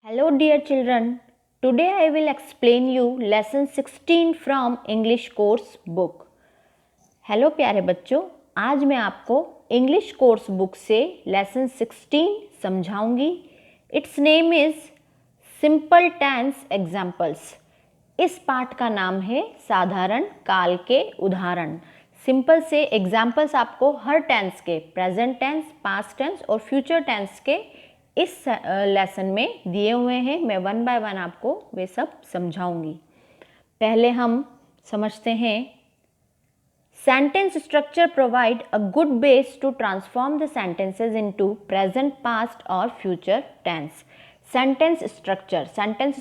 Hello dear children, today I will explain you lesson 16 from English course book. Hello प्यारे बच्चों, आज मैं आपको इंग्लिश कोर्स बुक से लेसन 16 समझाऊंगी. It's name is simple tense examples. इस पाठ का नाम है साधारण काल के उदाहरण. सिंपल से एग्जाम्पल्स आपको हर टेंस के, प्रेजेंट टेंस, पास्ट टेंस और फ्यूचर टेंस के इस लेसन में दिए हुए हैं. मैं वन बाय वन आपको वे सब समझाऊंगी. पहले हम समझते हैं. Sentence structure provide a good base to transform the sentences into present, past और फ्यूचर टेंस. सेंटेंस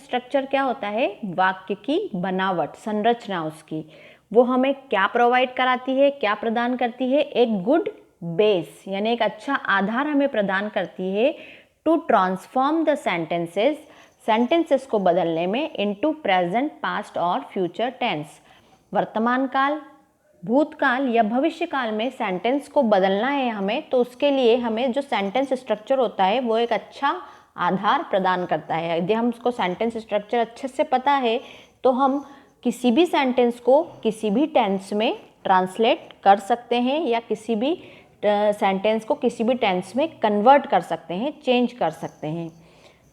स्ट्रक्चर क्या होता है? वाक्य की बनावट, संरचना उसकी. वो हमें क्या प्रोवाइड कराती है, क्या प्रदान करती है? एक गुड बेस, यानी एक अच्छा आधार हमें प्रदान करती है टू ट्रांसफॉर्म द सेंटेंसेस को बदलने में इनटू प्रेजेंट, पास्ट और फ्यूचर टेंस. वर्तमान काल, भूतकाल या भविष्य काल में सेंटेंस को बदलना है हमें, तो उसके लिए हमें जो सेंटेंस स्ट्रक्चर होता है वो एक अच्छा आधार प्रदान करता है. यदि हम उसको सेंटेंस स्ट्रक्चर अच्छे से पता है तो हम किसी भी सेंटेंस को किसी भी टेंस में ट्रांसलेट कर सकते हैं या किसी भी सेंटेंस को किसी भी टेंस में कन्वर्ट कर सकते हैं, चेंज कर सकते हैं.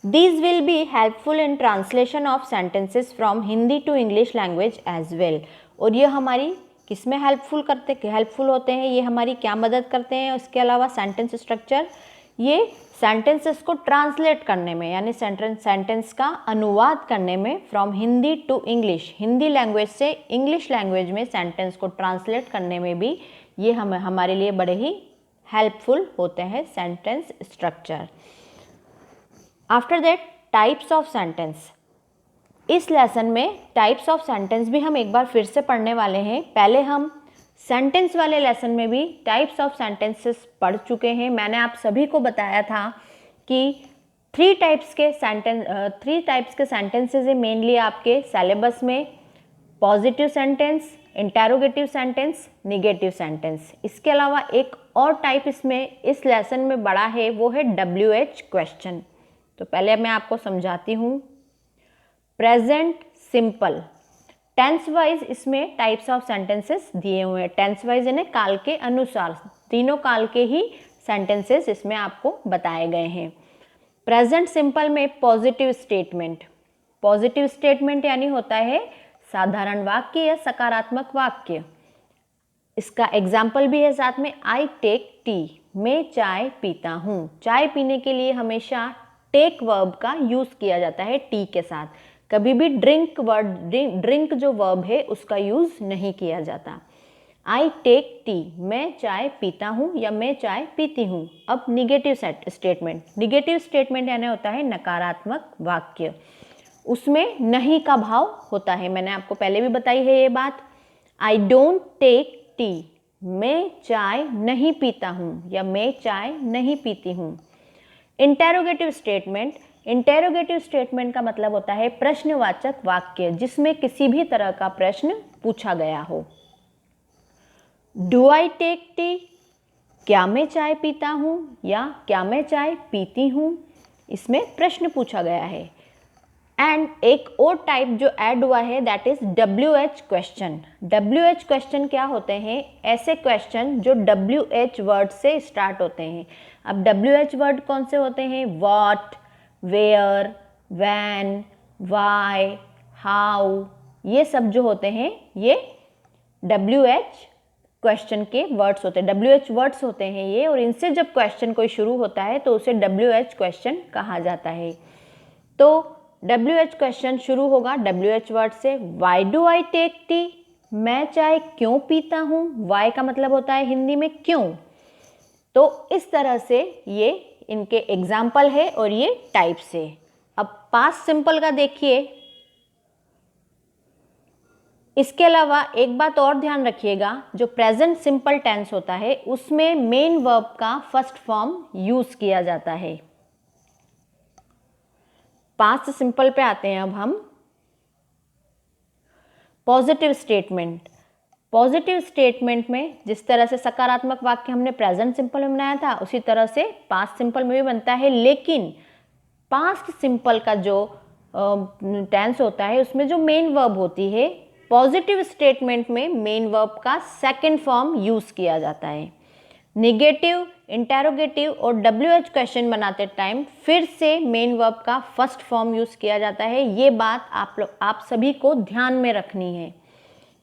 These will be helpful in translation of sentences from Hindi to English language as well. और ये हमारी किस में हेल्पफुल होते हैं? ये हमारी क्या मदद करते हैं? उसके अलावा सेंटेंस स्ट्रक्चर ये सेंटेंसेस को ट्रांसलेट करने में, यानी सेंटेंस का अनुवाद करने में from Hindi to English, Hindi language से इंग्लिश लैंग्वेज में सेंटेंस को ट्रांसलेट करने में भी ये हमारे लिए बड़े ही हेल्पफुल होते हैं sentence structure. After that, types of sentence. इस लेसन में टाइप्स ऑफ सेंटेंस भी हम एक बार फिर से पढ़ने वाले हैं. पहले हम सेंटेंस वाले लेसन में भी टाइप्स ऑफ सेंटेंसेस पढ़ चुके हैं. मैंने आप सभी को बताया था कि थ्री टाइप्स के सेंटेंसेस है मेनली आपके सिलेबस में. Positive sentence, interrogative sentence, negative sentence. इसके अलावा एक और टाइप इसमें इस लेसन में बड़ा है, वो है WH क्वेश्चन. तो पहले मैं आपको समझाती हूँ. प्रेजेंट सिंपल, टेंस वाइज इसमें टाइप्स ऑफ सेंटेंसेस दिए हुए हैं. टेंस वाइज यानी काल के अनुसार, तीनों काल के ही सेंटेंसेस इसमें आपको बताए गए हैं. प्रेजेंट सिंपल में पॉजिटिव स्टेटमेंट यानी होता है साधारण वाक्य या सकारात्मक वाक्य. इसका एग्जाम्पल भी है साथ में. आई टेक टी, मैं चाय पीता हूँ. चाय पीने के लिए हमेशा टेक वर्ब का यूज किया जाता है टी के साथ. कभी भी ड्रिंक जो वर्ब है उसका यूज नहीं किया जाता. आई टेक टी, मैं चाय पीता हूँ या मैं चाय पीती हूँ. अब निगेटिव स्टेटमेंट यानी होता है नकारात्मक वाक्य. उसमें नहीं का भाव होता है. मैंने आपको पहले भी बताई है ये बात. आई डोंट टेक टी, मैं चाय नहीं पीता हूँ या मैं चाय नहीं पीती हूँ. इंटेरोगेटिव स्टेटमेंट का मतलब होता है प्रश्नवाचक वाक्य, जिसमें किसी भी तरह का प्रश्न पूछा गया हो. डू आई टेक टी, क्या मैं चाय पीता हूँ या क्या मैं चाय पीती हूँ, इसमें प्रश्न पूछा गया है. एंड एक और टाइप जो ऐड हुआ है that is WH question. WH question क्या होते हैं? ऐसे क्वेश्चन जो WH वर्ड से स्टार्ट होते हैं. अब WH वर्ड कौन से होते हैं? What, where, when, why, how, ये सब जो होते हैं ये WH क्वेश्चन के वर्ड्स होते हैं. WH वर्ड्स होते हैं ये, और इनसे जब क्वेश्चन कोई शुरू होता है तो उसे WH क्वेश्चन कहा जाता है. तो WH क्वेश्चन शुरू होगा WH वर्ड से. Why do I take tea, मैं चाय क्यों पीता हूँ. वाई का मतलब होता है हिंदी में क्यों. तो इस तरह से ये इनके एग्जाम्पल है और ये टाइप्स है. अब पास्ट सिंपल का देखिए. इसके अलावा एक बात और ध्यान रखिएगा, जो प्रेजेंट सिंपल टेंस होता है उसमें मेन वर्ब का फर्स्ट फॉर्म यूज किया जाता है. पास्ट सिंपल पे आते हैं अब हम. पॉजिटिव स्टेटमेंट में जिस तरह से सकारात्मक वाक्य हमने प्रेजेंट सिंपल में बनाया था, उसी तरह से पास्ट सिंपल में भी बनता है. लेकिन पास्ट सिंपल का जो टेंस होता है उसमें जो मेन वर्ब होती है, पॉजिटिव स्टेटमेंट में मेन वर्ब का सेकंड फॉर्म यूज़ किया जाता है। निगेटिव, इंटेरोगेटिव और WH क्वेश्चन बनाते टाइम फिर से मेन वर्ब का फर्स्ट फॉर्म यूज़ किया जाता है। ये बात आप सभी को ध्यान में रखनी है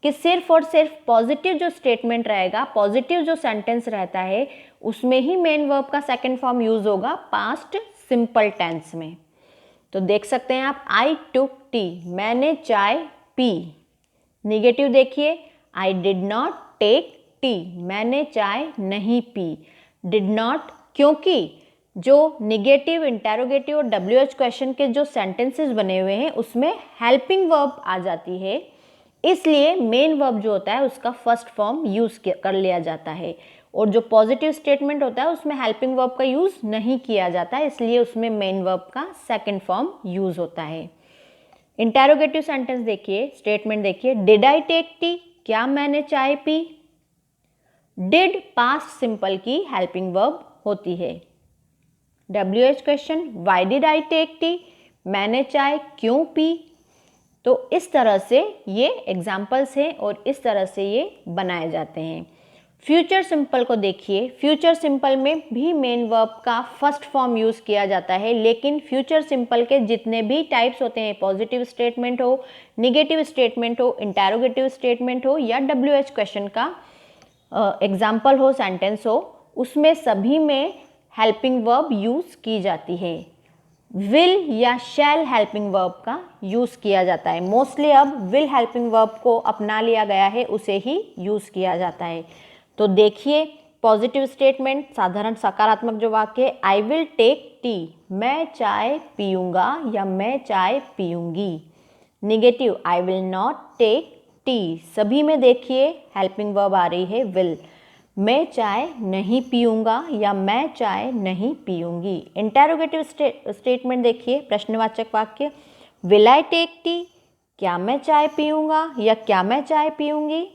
कि सिर्फ और सिर्फ पॉजिटिव जो स्टेटमेंट रहेगा, पॉजिटिव जो सेंटेंस रहता है, उसमें ही मेन वर्ब का सेकंड फॉर्म यूज़ होगा पास्ट सिंपल टेंस में। तो देख सकते हैं आप, आई टुक टी, मैंने चाय पी। निगेटिव देखिए, I did not take tea, मैंने चाय नहीं पी। डिड नॉट, क्योंकि जो निगेटिव, इंटेरोगेटिव और WH क्वेश्चन के जो सेंटेंसेस बने हुए हैं उसमें हेल्पिंग वर्ब आ जाती है, इसलिए मेन वर्ब जो होता है उसका फर्स्ट फॉर्म यूज़ कर लिया जाता है। और जो पॉजिटिव स्टेटमेंट होता है उसमें हेल्पिंग वर्ब का यूज़ नहीं किया जाता, इसलिए उसमें मेन वर्ब का सेकंड फॉर्म यूज़ होता है। इंटेरोगेटिव सेंटेंस देखिए, स्टेटमेंट देखिए, डिड आई टेक टी, क्या मैंने चाय पी। डिड पास्ट सिंपल की हेल्पिंग वर्ब होती है। WH question, why did I take tea, मैंने चाय क्यों पी। तो इस तरह से ये एग्जाम्पल्स हैं और इस तरह से ये बनाए जाते हैं। फ्यूचर सिंपल को देखिए, फ्यूचर सिंपल में भी मेन वर्ब का फर्स्ट फॉर्म यूज़ किया जाता है, लेकिन फ्यूचर सिंपल के जितने भी टाइप्स होते हैं, पॉजिटिव स्टेटमेंट हो, निगेटिव स्टेटमेंट हो, इंटेरोगेटिव स्टेटमेंट हो या WH क्वेश्चन का एग्जाम्पल हो, सेंटेंस हो, उसमें सभी में हेल्पिंग वर्ब यूज़ की जाती है। विल या शैल हेल्पिंग वर्ब का यूज़ किया जाता है। मोस्टली अब विल हेल्पिंग वर्ब को अपना लिया गया है, उसे ही यूज़ किया जाता है। तो देखिए, पॉजिटिव स्टेटमेंट, साधारण सकारात्मक जो वाक्य, आई विल टेक टी, मैं चाय पीऊँगा या मैं चाय पीऊँगी। Negative, I will not take tea, सभी में देखिए हेल्पिंग वर्ब आ रही है विल, मैं चाय नहीं पीऊँगा या मैं चाय नहीं पीऊँगी। इंटेरोगेटिव स्टेटमेंट देखिए, प्रश्नवाचक वाक्य, विल आई टेक टी, क्या मैं चाय पीऊँगा या क्या मैं चाय पीऊँगी।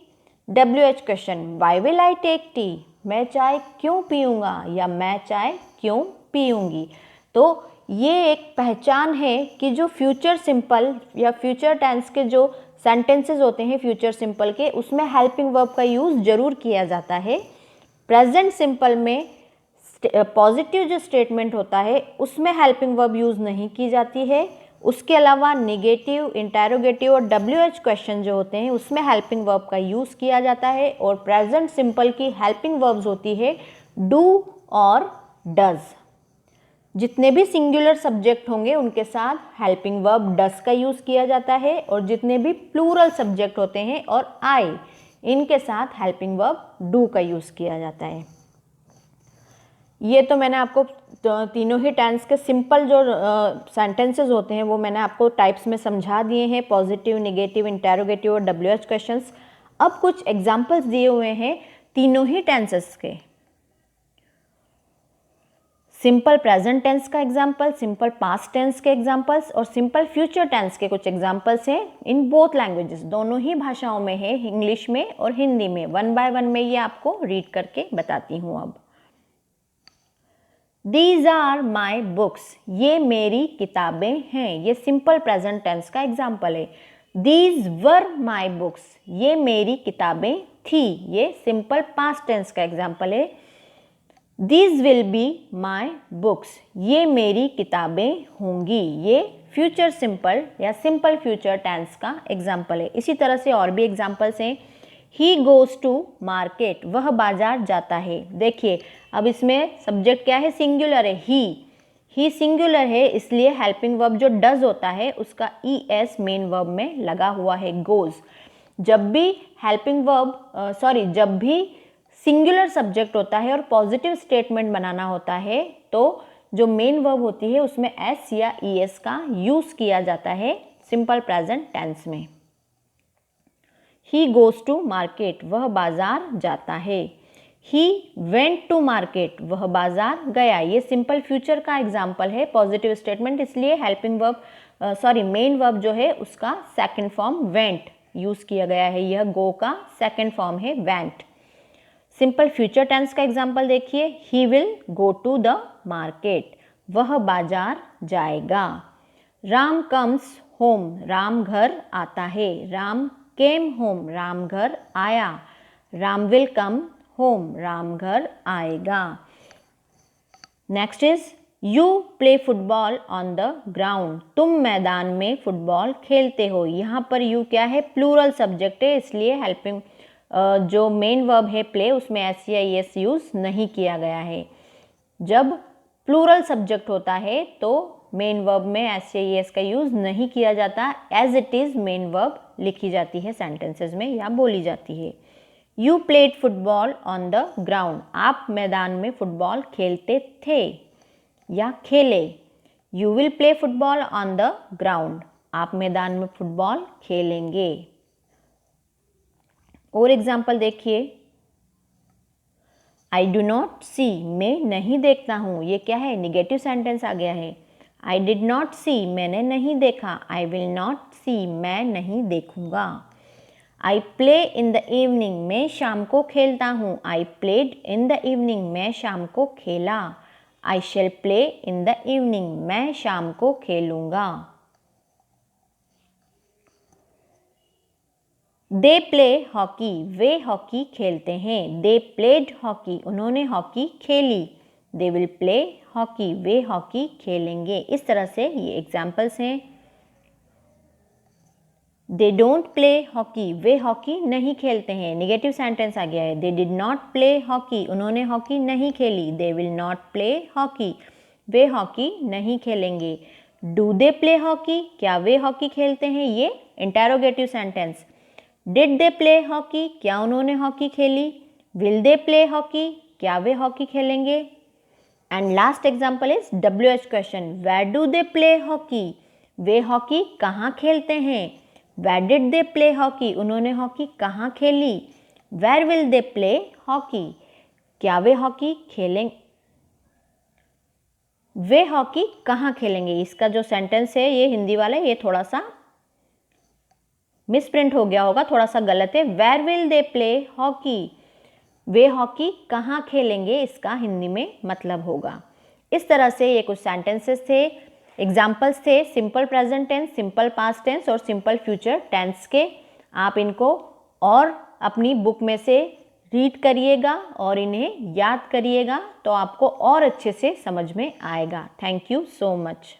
WH question, why will I take tea, मैं चाय क्यों पीऊँगा या मैं चाय क्यों पीऊँगी। तो ये एक पहचान है कि जो फ्यूचर सिंपल या फ्यूचर टेंस के जो सेंटेंसेस होते हैं फ्यूचर सिंपल के, उसमें हेल्पिंग वर्ब का यूज़ जरूर किया जाता है। प्रेजेंट सिंपल में पॉजिटिव जो स्टेटमेंट होता है उसमें हेल्पिंग वर्ब यूज़ नहीं की जाती है। उसके अलावा निगेटिव, इंटेरोगेटिव और WH क्वेश्चन जो होते हैं उसमें हेल्पिंग वर्ब का यूज़ किया जाता है। और प्रेजेंट सिंपल की हेल्पिंग वर्ब्स होती है डू और डज। जितने भी सिंगुलर सब्जेक्ट होंगे उनके साथ हेल्पिंग वर्ब डस का यूज़ किया जाता है, और जितने भी प्लूरल सब्जेक्ट होते हैं और आई, इनके साथ हेल्पिंग वर्ब डू का यूज़ किया जाता है। ये तो मैंने आपको तीनों ही टेंस के सिंपल जो सेंटेंसेस होते हैं वो मैंने आपको टाइप्स में समझा दिए हैं, पॉजिटिव, निगेटिव, इंटेरोगेटिव और WH क्वेश्चंस। अब कुछ एग्जांपल्स दिए हुए हैं तीनों ही टेंसेस के। सिंपल प्रेजेंट टेंस का एग्जाम्पल, सिंपल पास्ट टेंस के एग्जाम्पल्स और सिंपल फ्यूचर टेंस के कुछ एग्जाम्पल्स हैं इन बोथ लैंग्वेजेस, दोनों ही भाषाओं में है, इंग्लिश में और हिंदी में। वन बाय वन में ये आपको रीड करके बताती हूँ। अब These are my books, ये मेरी किताबें हैं, ये सिंपल प्रेजेंट टेंस का एग्जाम्पल है। These were my books, ये मेरी किताबें थी, ये सिंपल पास्ट टेंस का एग्जाम्पल है। These will be my books, ये मेरी किताबें होंगी, ये फ्यूचर सिंपल या सिंपल फ्यूचर टेंस का एग्जाम्पल है। इसी तरह से और भी एग्जाम्पल्स हैं। He goes to market, वह बाजार जाता है। देखिए अब इसमें सब्जेक्ट क्या है, सिंगुलर है, ही सिंगुलर है, इसलिए हेल्पिंग वर्ब जो डज होता है उसका ES मेन वर्ब में लगा हुआ है, गोज। जब भी हेल्पिंग वर्ब जब भी सिंगुलर सब्जेक्ट होता है और पॉजिटिव स्टेटमेंट बनाना होता है तो जो मेन वर्ब होती है उसमें S या ES का यूज़ किया जाता है सिंपल प्रेजेंट टेंस में। He goes to market, वह बाजार जाता है। He went to market, वह बाजार गया, ये सिंपल फ्यूचर का एग्जाम्पल है, पॉजिटिव स्टेटमेंट, इसलिए हेल्पिंग वर्ब मेन वर्ब जो है उसका सेकंड फॉर्म वेंट यूज़ किया गया है। यह गो का सेकंड फॉर्म है वेंट। सिंपल फ्यूचर टेंस का एग्जाम्पल देखिए, he will go to the market, वह बाजार जाएगा। राम कम्स होम, राम घर आता है। राम केम होम, राम घर आया। Ram will come home, Ram घर आएगा। Next is you play football on the ground, तुम मैदान में फुटबॉल खेलते हो। यहाँ पर यू क्या है, प्लूरल सब्जेक्ट है, इसलिए हेल्पिंग जो मेन वर्ब है प्ले उसमें SEIS यूज़ नहीं किया गया है। जब प्लूरल सब्जेक्ट होता है तो मेन वर्ब में SEIS का यूज़ नहीं किया जाता, as it is main verb लिखी जाती है सेंटेंसेस में या बोली जाती है। You played football on the ground, आप मैदान में फुटबॉल खेलते थे या खेले। You will play football on the ground, आप मैदान में फुटबॉल खेलेंगे। और एग्जाम्पल देखिए, आई डू नॉट सी, मैं नहीं देखता हूँ, ये क्या है, निगेटिव सेंटेंस आ गया है। आई डिड नॉट सी, मैंने नहीं देखा। आई विल नॉट सी, मैं नहीं देखूँगा। I play in the evening, मैं शाम को खेलता हूँ। I played in the evening, मैं शाम को खेला। I shall play in the evening, मैं शाम को खेलूँगा। दे प्ले हॉकी, वे हॉकी खेलते हैं। दे प्लेड हॉकी, उन्होंने हॉकी खेली। दे विल प्ले हॉकी, वे हॉकी खेलेंगे। इस तरह से ये एग्जाम्पल्स हैं। दे डोंट प्ले हॉकी, वे हॉकी नहीं खेलते हैं, निगेटिव सेंटेंस आ गया है। They did not play hockey, उन्होंने हॉकी नहीं खेली। They will not play hockey, वे हॉकी नहीं खेलेंगे। डू दे प्ले हॉकी, क्या वे हॉकी खेलते हैं, ये interrogative sentence. Did they play hockey, क्या उन्होंने हॉकी खेली। विल दे प्ले हॉकी, क्या वे हॉकी खेलेंगे। And last example is WH question, where do they play hockey, वे हॉकी कहाँ खेलते हैं। Where did they play hockey, उन्होंने हॉकी कहाँ खेली। Where will they play hockey, क्या वे हॉकी खेलेंगे, वे हॉकी कहाँ खेलेंगे। इसका जो सेंटेंस है ये हिंदी वाला ये थोड़ा सा मिसप्रिंट हो गया होगा, थोड़ा सा गलत है। Where will they play hockey, वे हॉकी कहाँ खेलेंगे, इसका हिंदी में मतलब होगा। इस तरह से ये कुछ सेंटेंसेस थे, एग्जाम्पल्स थे simple present tense, simple past tense और सिंपल फ्यूचर टेंस के। आप इनको और अपनी बुक में से रीड करिएगा और इन्हें याद करिएगा तो आपको और अच्छे से समझ में आएगा। Thank you so much.